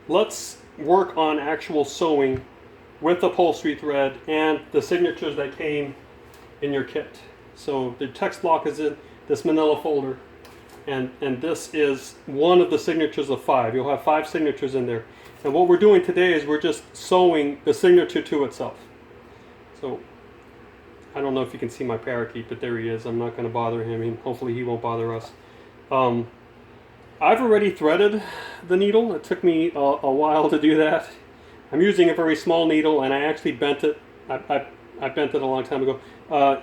let's work on actual sewing with upholstery thread and the signatures that came in your kit. So the text block is in this manila folder, and this is one of the signatures of 5. You'll have 5 signatures in there. And what we're doing today is we're just sewing the signature to itself. So I don't know if you can see my parakeet, but there he is. I'm not going to bother him, and hopefully he won't bother us. I've already threaded the needle. It took me a while to do that. I'm using a very small needle, and I actually bent it. I bent it a long time ago.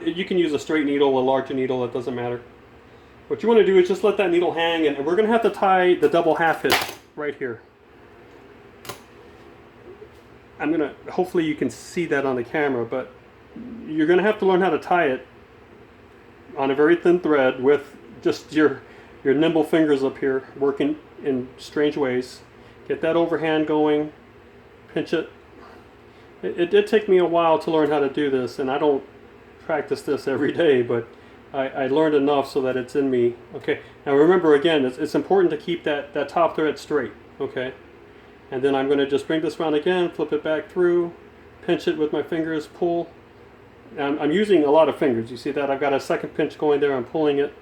You can use a straight needle, a larger needle, it doesn't matter. What you want to do is just let that needle hang, and we're going to have to tie the double half hitch right here. Hopefully you can see that on the camera, but you're going to have to learn how to tie it on a very thin thread with just your nimble fingers up here working in strange ways. Get that overhand going, pinch it. It did take me a while to learn how to do this, and I don't practice this every day, but I learned enough so that it's in me. Okay, now remember again, it's important to keep that top thread straight, okay? And then I'm going to just bring this around again, flip it back through, pinch it with my fingers, pull. I'm using a lot of fingers. You see that? I've got a second pinch going there. I'm pulling it.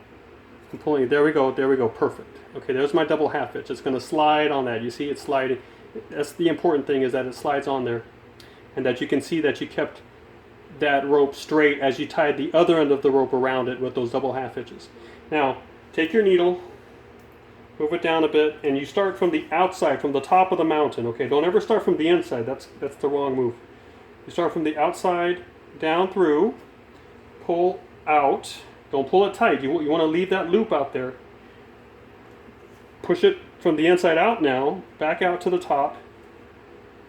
I'm pulling it. There we go. There we go. Perfect. Okay, there's my double half hitch. It's going to slide on that. You see it sliding. That's the important thing, is that it slides on there. And that you can see that you kept that rope straight as you tied the other end of the rope around it with those double half hitches. Now, take your needle, move it down a bit, and you start from the outside, from the top of the mountain. Okay, don't ever start from the inside. That's the wrong move. You start from the outside, down through, pull out. Don't pull it tight. You want to leave that loop out there. Push it from the inside out now, back out to the top.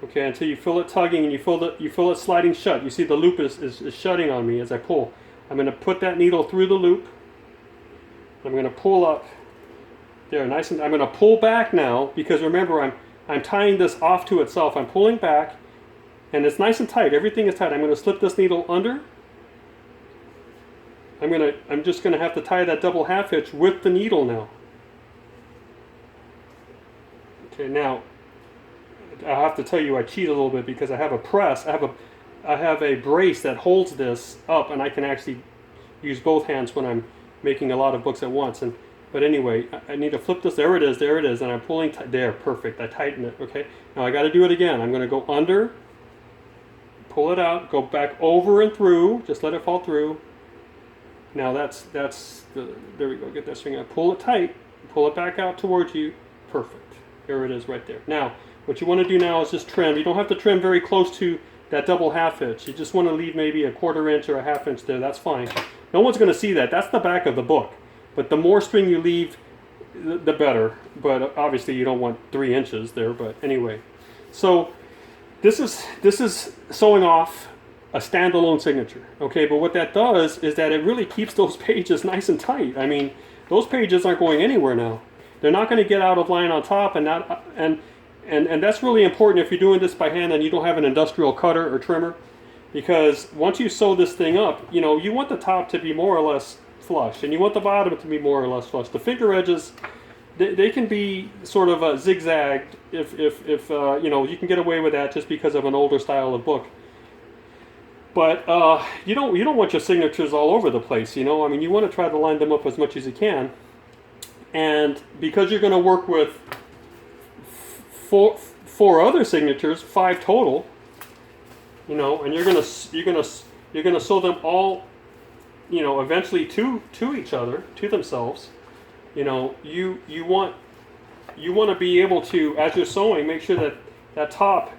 Okay, until you feel it tugging and you feel it sliding shut. You see the loop is shutting on me as I pull. I'm going to put that needle through the loop. I'm going to pull up there, nice, and I'm going to pull back now, because remember I'm tying this off to itself. I'm pulling back, and it's nice and tight. Everything is tight. I'm going to slip this needle under. I'm just going to have to tie that double half hitch with the needle now. Okay, now I have to tell you I cheat a little bit, because I have a press. I have a brace that holds this up, and I can actually use both hands when I'm making a lot of books at once. But anyway, I need to flip this. There it is, and I'm pulling there. Perfect. I tighten it. Okay. Now I got to do it again. I'm going to go under, pull it out, go back over and through. Just let it fall through. Now there we go. Get that string out. Pull it tight. Pull it back out towards you. Perfect. There it is right there. Now, what you want to do now is just trim. You don't have to trim very close to that double half hitch. You just want to leave maybe a 1/4 inch or a 1/2 inch there. That's fine. No one's going to see that. That's the back of the book. But the more string you leave, the better. But obviously you don't want 3 inches there. But anyway, so this is sewing off a standalone signature. Okay, but what that does is that it really keeps those pages nice and tight. I mean, those pages aren't going anywhere now. They're not going to get out of line on top, and that's really important if you're doing this by hand and you don't have an industrial cutter or trimmer, because once you sew this thing up, you want the top to be more or less flush, and you want the bottom to be more or less flush. The finger edges, they can be sort of zigzagged if you can get away with that just because of an older style of book. But you don't want your signatures all over the place. I mean, you want to try to line them up as much as you can. And because you're going to work with four other signatures, 5 total, and you're going to sew them all, eventually to each other, to themselves. You want to be able to, as you're sewing, make sure that top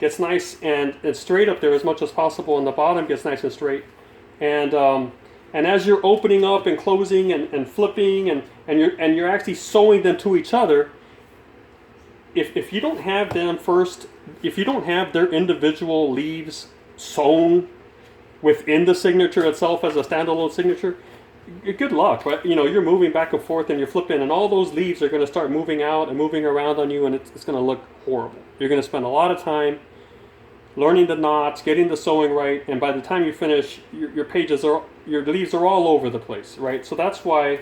gets nice and straight up there as much as possible, and the bottom gets nice and straight. And as you're opening up and closing and flipping and you're actually sewing them to each other, if you don't have them first, if you don't have their individual leaves sewn within the signature itself as a standalone signature, good luck. Right? You're moving back and forth and you're flipping, and all those leaves are going to start moving out and moving around on you, and it's going to look horrible. You're going to spend a lot of time learning the knots, getting the sewing right, and by the time you finish, your leaves are all over the place, right? So that's why,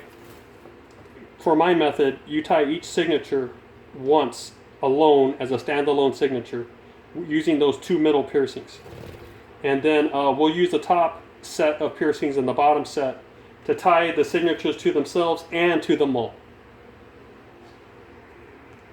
for my method, you tie each signature once alone as a standalone signature using those two middle piercings. And then we'll use the top set of piercings and the bottom set to tie the signatures to themselves and to the mole.